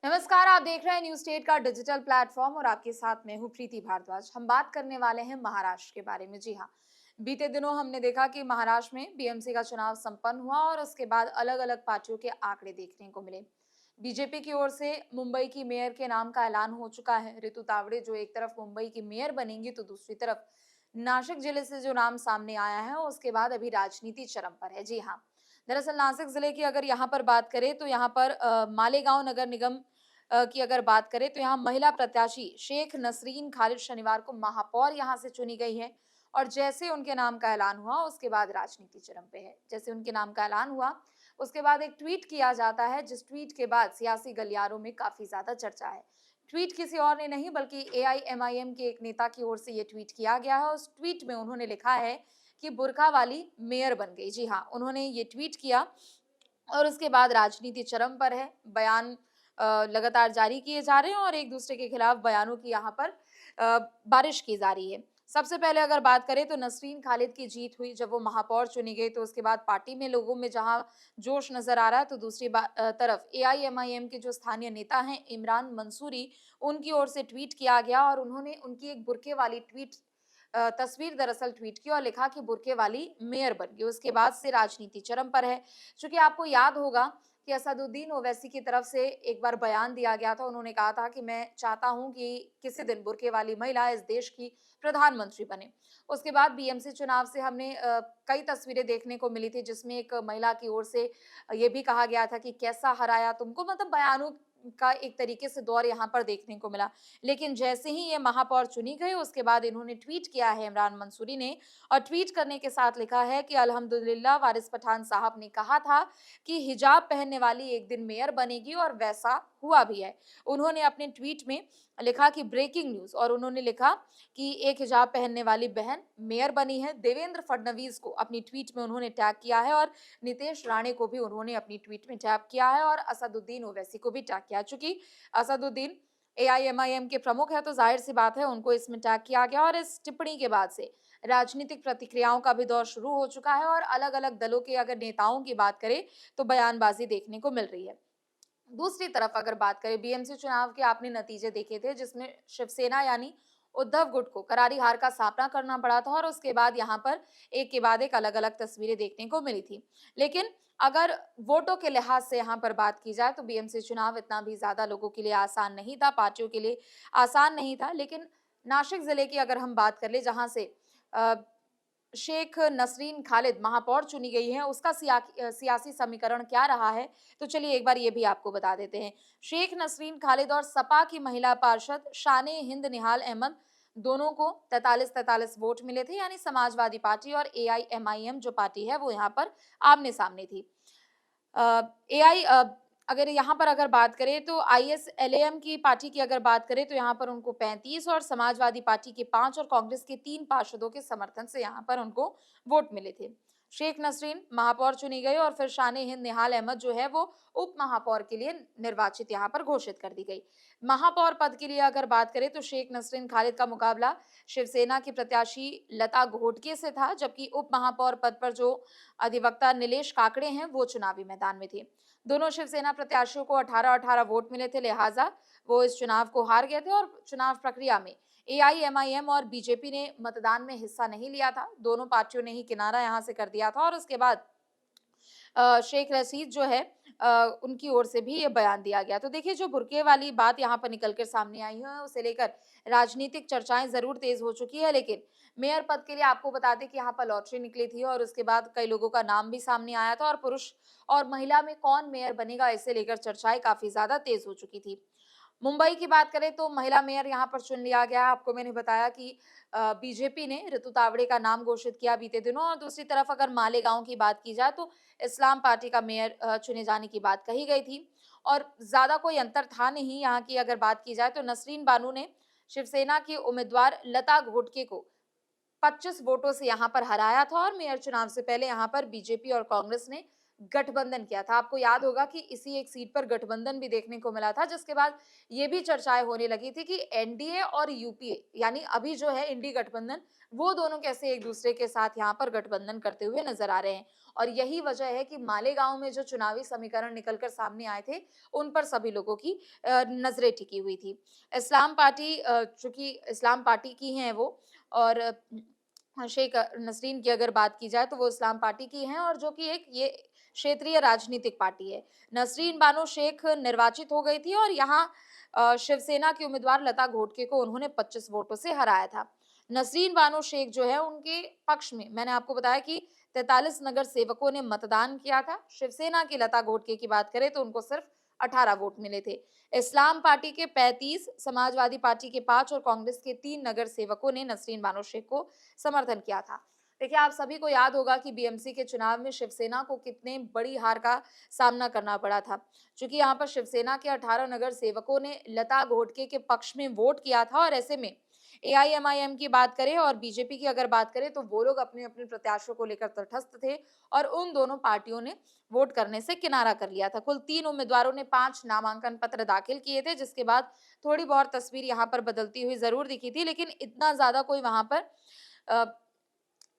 नमस्कार, आप देख रहे हैं न्यूज स्टेट का डिजिटल प्लेटफॉर्म और आपके साथ मैं हूं प्रीति भारद्वाज। हम बात करने वाले हैं महाराष्ट्र के बारे में। जी हाँ, बीते दिनों हमने देखा कि महाराष्ट्र में बीएमसी का चुनाव संपन्न हुआ और उसके बाद अलग अलग पार्टियों के आंकड़े देखने को मिले। बीजेपी की ओर से मुंबई की मेयर के नाम का ऐलान हो चुका है। ऋतु तावड़े जो एक तरफ मुंबई की मेयर बनेंगी तो दूसरी तरफ नासिक जिले से जो नाम सामने आया है उसके बाद अभी राजनीति चरम पर है। जी हाँ, दरअसल नासिक जिले की अगर यहाँ पर बात करें तो यहाँ पर मालेगांव नगर निगम की अगर बात करें तो यहाँ महिला प्रत्याशी शेख नसरीन खालिद शनिवार को महापौर यहाँ से चुनी गई है। और जैसे उनके नाम का ऐलान हुआ उसके बाद राजनीति चरम पे है। जैसे उनके नाम का ऐलान हुआ उसके बाद एक ट्वीट किया जाता है, जिस ट्वीट के बाद सियासी गलियारों में काफी ज्यादा चर्चा है। ट्वीट किसी और ने नहीं बल्कि एआईएमआईएम के एक नेता की ओर से ये ट्वीट किया गया है। उस ट्वीट में उन्होंने लिखा है कि बुर्का वाली मेयर बन गई। जी हाँ, उन्होंने ये ट्वीट किया और उसके बाद राजनीति चरम पर है। बयान लगातार जारी किए जा रहे हैं और एक दूसरे के खिलाफ बयानों की यहाँ पर बारिश की जा रही है। सबसे पहले अगर बात करें तो नसरीन खालिद की जीत हुई जब वो महापौर चुनी गई, तो उसके बाद पार्टी में लोगों में जहां जोश नजर आ रहा है, तो दूसरी तरफ एआईएमआईएम के जो स्थानीय नेता हैं इमरान मंसूरी, उनकी ओर से ट्वीट किया गया और उन्होंने उनकी एक बुर्के वाली तस्वीर दरअसल ट्वीट की और लिखा कि बुर्के वाली मेयर बन गई। उसके बाद से राजनीति चरम पर है। चूंकि आपको याद होगा कि असदुद्दीन ओवैसी की तरफ से एक बार बयान दिया गया था। उन्होंने कहा था कि मैं चाहता हूं कि किसी दिन बुर्के वाली महिला इस देश की प्रधानमंत्री बने। उसके बाद बीएमसी चुनाव से हमने कई तस्वीरें देखने को मिली थी, जिसमें एक महिला की ओर से ये भी कहा गया था कि कैसा हराया तुमको, मतलब बयानों का एक तरीके से दौर यहाँ पर देखने को मिला। लेकिन जैसे ही ये महापौर चुनी गई उसके बाद इन्होंने ट्वीट किया है इमरान मंसूरी ने, और ट्वीट करने के साथ लिखा है कि अल्हम्दुलिल्लाह, वारिस पठान साहब ने कहा था कि हिजाब पहनने वाली एक दिन मेयर बनेगी और वैसा हुआ भी है। उन्होंने अपने ट्वीट में लिखा कि ब्रेकिंग न्यूज, और उन्होंने लिखा कि एक हिजाब पहनने वाली बहन मेयर बनी है। देवेंद्र फडणवीस को अपनी ट्वीट में उन्होंने टैग किया है और नितेश राणे को भी उन्होंने अपनी ट्वीट में टैग किया है और असदुद्दीन ओवैसी को भी टैग किया। चूंकि असदुद्दीन एआईएमआईएम के प्रमुख है तो जाहिर सी बात है उनको इसमें टैग किया गया, और इस टिप्पणी के बाद से राजनीतिक प्रतिक्रियाओं का भी दौर शुरू हो चुका है और अलग अलग दलों के अगर नेताओं की बात करें तो बयानबाजी देखने को मिल रही है। दूसरी तरफ अगर बात करें बीएमसी चुनाव के आपने नतीजे देखे थे, जिसमें शिवसेना यानी उद्धव गुट को करारी हार का सामना करना पड़ा था और उसके बाद यहाँ पर एक के बाद एक अलग अलग तस्वीरें देखने को मिली थी। लेकिन अगर वोटों के लिहाज से यहाँ पर बात की जाए तो बीएमसी चुनाव इतना भी ज्यादा लोगों के लिए आसान नहीं था, पार्टियों के लिए आसान नहीं था। लेकिन नासिक जिले की अगर हम बात कर ले, जहां से अ, शेख नसरीन खालिद महापौर चुनी गई हैं, उसका सियासी समीकरण क्या रहा है, तो चलिए एक बार ये भी आपको बता देते हैं। शेख नसरीन खालिद और सपा की महिला पार्षद शाने हिंद निहाल अहमद, दोनों को 43-43 वोट मिले थे, यानी समाजवादी पार्टी और एआईएमआईएम जो पार्टी है वो यहाँ पर आमने-सामने थी। एआई अगर यहाँ पर अगर बात करें तो आईएसएलएम की पार्टी की अगर बात करें तो यहाँ पर उनको 35 और समाजवादी पार्टी के 5 और कांग्रेस के 3 पार्षदों के समर्थन से यहाँ पर उनको वोट मिले थे। शेख नसरीन महापौर चुनी गई और फिर शान हिंद निहाल अहमद जो है वो उप महापौर के लिए निर्वाचित यहाँ पर घोषित कर दी गई। महापौर पद के लिए अगर बात करें तो शेख नसरीन खालिद का मुकाबला शिवसेना की प्रत्याशी लता घोटके से था, जबकि उप महापौर पद पर जो अधिवक्ता नीलेश काकड़े हैं वो चुनावी मैदान में थे। दोनों शिवसेना प्रत्याशियों को 18-18 वोट मिले थे, लिहाजा वो इस चुनाव को हार गए थे और चुनाव प्रक्रिया में एआईएमआईएम और बीजेपी ने मतदान में हिस्सा नहीं लिया था। दोनों पार्टियों ने ही किनारा यहाँ से कर दिया था और उसके बाद शेख रशीद जो है उनकी ओर से भी ये बयान दिया गया। तो देखिए, जो बुर्के वाली बात यहाँ पर निकल कर सामने आई है उसे लेकर राजनीतिक चर्चाएं जरूर तेज हो चुकी है। लेकिन मेयर पद के लिए आपको बता दें कि यहाँ पर लॉटरी निकली थी और उसके बाद कई लोगों का नाम भी सामने आया था और पुरुष और महिला में कौन मेयर बनेगा इसे लेकर चर्चाएं काफी ज्यादा तेज हो चुकी थी। मुंबई की बात करें तो महिला मेयर यहाँ पर चुन लिया गया। आपको मैंने बताया कि बीजेपी ने ऋतु तावड़े का नाम घोषित किया बीते दिनों, और दूसरी तरफ अगर मालेगांव की बात की जाए तो इस्लाम पार्टी का मेयर चुने जाने की बात कही गई थी और ज्यादा कोई अंतर था नहीं। यहाँ की अगर बात की जाए तो नसरीन बानू ने शिवसेना की उम्मीदवार लता घोटके को 25 वोटों से यहाँ पर हराया था और मेयर चुनाव से पहले यहाँ पर बीजेपी और कांग्रेस ने गठबंधन किया था। आपको याद होगा कि इसी एक सीट पर गठबंधन भी देखने को मिला था, जिसके बाद ये भी चर्चाएँ होने लगी थी कि एनडीए और यूपीए यानी अभी जो है इंडी गठबंधन, वो दोनों कैसे एक-दूसरे के साथ यहाँ पर गठबंधन करते हुए नज़र आ रहे हैं। और यही वजह है कि मालेगाँव में जो चुनावी समीकरण निकल कर सामने आए थे, उन पर सभी लोगों की नज़रें टिकी हुई थी। इस्लाम पार्टी चूँकि इस्लाम पार्टी की हैं वो और शेख नसरीन की अगर बात की जाए तो वो इस्लाम पार्टी की हैं और जो कि एक ये क्षेत्रीय राजनीतिक पार्टी है। नसरीन बानो शेख निर्वाचित हो गई थी और यहाँ शिवसेना की उम्मीदवार लता घोटके को उन्होंने 25 वोटों से हराया था। नसरीन बानो शेख जो है उनके पक्ष में मैंने आपको बताया कि 43 नगर सेवकों ने मतदान किया था। शिवसेना की लता घोटके की बात करें तो उनको सिर्फ 18 वोट मिले थे। इस्लाम पार्टी के 35, समाजवादी पार्टी के 5 और कांग्रेस के 3 नगर सेवकों ने नसरीन बानो शेख को समर्थन किया था। देखिए, आप सभी को याद होगा कि बीएमसी के चुनाव में शिवसेना को कितने बड़ी हार का सामना करना पड़ा था। चूँकि यहाँ पर शिवसेना के 18 नगर सेवकों ने लता घोटके के पक्ष में वोट किया था और ऐसे में एआईएमआईएम की बात करें और बीजेपी की अगर बात करें तो वो लोग अपने-अपने प्रत्याशियों को लेकर तटस्थ थे और उन दोनों पार्टियों ने वोट करने से किनारा कर लिया था। कुल 3 उम्मीदवारों ने 5 नामांकन पत्र दाखिल किए थे, जिसके बाद थोड़ी बहुत तस्वीर यहाँ पर बदलती हुई ज़रूर दिखी थी, लेकिन इतना ज़्यादा कोई वहाँ पर अ,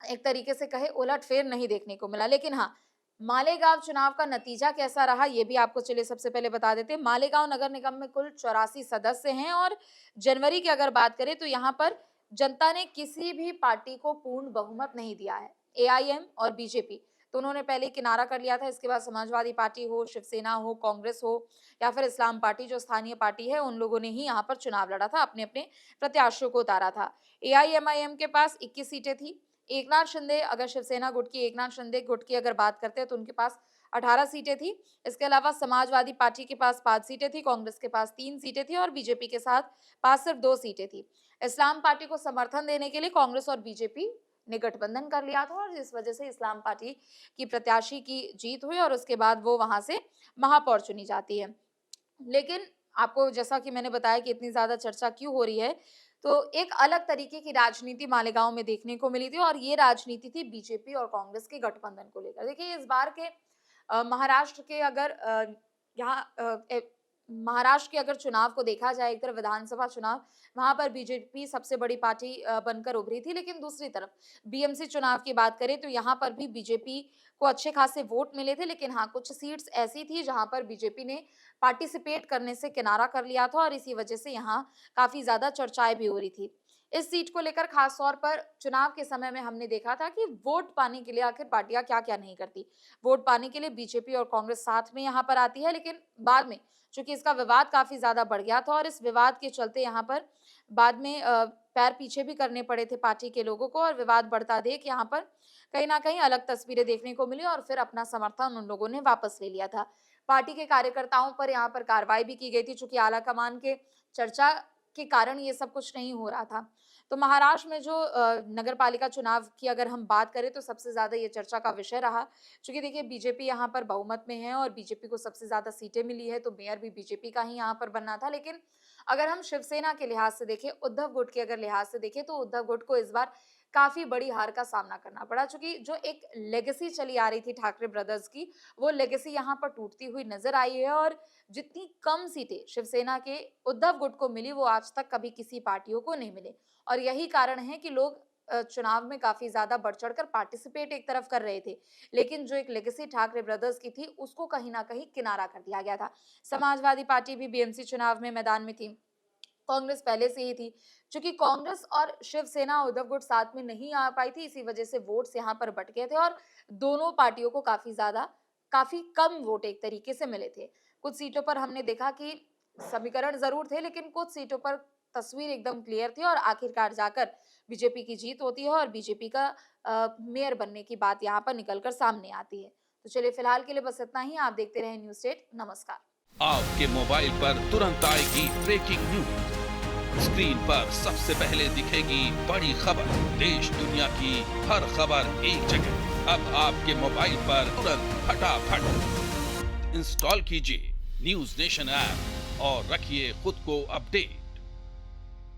एक तरीके से कहे उलट-फेर नहीं देखने को मिला। लेकिन हाँ, मालेगाँव चुनाव का नतीजा कैसा रहा ये भी आपको चलिए सबसे पहले बता देते हैं। मालेगाँव नगर निगम में कुल 84 सदस्य हैं और जनवरी की अगर बात करें तो यहाँ पर जनता ने किसी भी पार्टी को पूर्ण बहुमत नहीं दिया है। एआईएम और बीजेपी दोनों ने पहले ही किनारा कर लिया था। इसके बाद समाजवादी पार्टी हो, शिवसेना हो, कांग्रेस हो या फिर इस्लाम पार्टी जो स्थानीय पार्टी है, उन लोगों ने ही यहाँ पर चुनाव लड़ा था, अपने-अपने प्रत्याशियों को उतारा था। एआईएमआईएम के पास 21 सीटें थी। एकनाथ शिंदे अगर शिवसेना गुट की एकनाथ शिंदे गुट की अगर बात करते हैं तो उनके पास 18 सीटें थी। इसके अलावा समाजवादी पार्टी के पास 5 सीटें थी, कांग्रेस के पास 3 सीटें थी और बीजेपी के साथ पास सिर्फ 2 सीटें थी। इस्लाम पार्टी को समर्थन देने के लिए कांग्रेस और बीजेपी ने गठबंधन कर लिया था और इस वजह से इस्लाम पार्टी की प्रत्याशी की जीत हुई और उसके बाद वो वहां से महापौर चुनी जाती है। लेकिन आपको जैसा कि मैंने बताया कि इतनी ज़्यादा चर्चा क्यों हो रही है, तो एक अलग तरीके की राजनीति मालेगाँव में देखने को मिली थी और ये राजनीति थी बीजेपी और कांग्रेस के गठबंधन को लेकर। देखिए, इस बार के महाराष्ट्र के अगर यहाँ महाराष्ट्र के अगर चुनाव को देखा जाए, एक तरफ विधानसभा चुनाव, वहाँ पर बीजेपी सबसे बड़ी पार्टी बनकर उभरी थी, लेकिन दूसरी तरफ बीएमसी चुनाव की बात करें तो यहाँ पर भी बीजेपी को अच्छे खासे वोट मिले थे, लेकिन हाँ, कुछ सीट्स ऐसी थी जहाँ पर बीजेपी ने पार्टिसिपेट करने से किनारा कर लिया था और इसी वजह से यहाँ काफ़ी ज़्यादा चर्चाएँ भी हो रही थी। इस सीट को लेकर खास तौर पर चुनाव के समय में हमने देखा था कि वोट पाने के लिए आखिर पार्टियां क्या-क्या नहीं करती। वोट पाने के लिए बीजेपी और कांग्रेस साथ में यहाँ पर आती है, लेकिन बाद में चूंकि इसका विवाद काफी ज्यादा बढ़ गया था और इस विवाद के चलते यहाँ पर बाद में पैर पीछे भी करने पड़े थे पार्टी के लोगों को और विवाद बढ़ता देख यहाँ पर कहीं ना कहीं अलग तस्वीरें देखने को मिली और फिर अपना समर्थन उन लोगों ने वापस ले लिया था। पार्टी के कार्यकर्ताओं पर यहाँ पर कार्रवाई भी की गई थी, चूंकि आलाकमान के चर्चा के कारण ये सब कुछ नहीं हो रहा था। तो महाराष्ट्र में जो नगर पालिका चुनाव की अगर हम बात करें तो सबसे ज़्यादा ये चर्चा का विषय रहा। चूँकि देखिए, बीजेपी यहाँ पर बहुमत में है और बीजेपी को सबसे ज़्यादा सीटें मिली है, तो मेयर भी बीजेपी का ही यहाँ पर बनना था। लेकिन अगर हम शिवसेना के लिहाज से देखें, उद्धव गुट के अगर लिहाज से देखें तो उद्धव गुट को इस बार काफ़ी बड़ी हार का सामना करना पड़ा। चूँकि जो एक लेगेसी चली आ रही थी ठाकरे ब्रदर्स की, वो लेगेसी यहाँ पर टूटती हुई नज़र आई है और जितनी कम सीटें शिवसेना के उद्धव गुट को मिली, वो आज तक कभी किसी पार्टियों को नहीं मिले। और यही कारण है कि लोग चुनाव में काफ़ी ज़्यादा बढ़-चढ़ कर पार्टिसिपेट एक तरफ कर रहे थे। लेकिन जो एक लेगेसी ठाकरे ब्रदर्स की थी, उसको कहीं न कहीं किनारा कर दिया गया था। समाजवादी पार्टी भी बीएमसी चुनाव में मैदान में थी। कांग्रेस पहले से ही थी। चूँकि कांग्रेस और शिवसेना उद्धव गुट साथ में नहीं आ पाई थी, इसी वजह से वोट्स यहाँ पर बँट गए थे और दोनों पार्टियों को काफ़ी कम वोट एक तरीके से मिले थे। कुछ सीटों पर हमने देखा कि समीकरण ज़रूर थे, लेकिन कुछ सीटों पर तस्वीर एकदम क्लियर थी और आखिरकार जाकर बीजेपी की जीत होती है और बीजेपी का मेयर बनने की बात यहाँ पर निकल कर सामने आती है। तो चलिए, फिलहाल के लिए बस इतना ही। आप देखते रहें न्यूज़ स्टेट। नमस्कार। आपके मोबाइल पर तुरंत आएगी ब्रेकिंग न्यूज। स्क्रीन पर सबसे पहले दिखेगी बड़ी खबर। देश दुनिया की हर खबर एक जगह। अब आपके मोबाइल पर तुरंत फटाफट इंस्टॉल कीजिए न्यूज नेशन ऐप और रखिए खुद को अपडेट।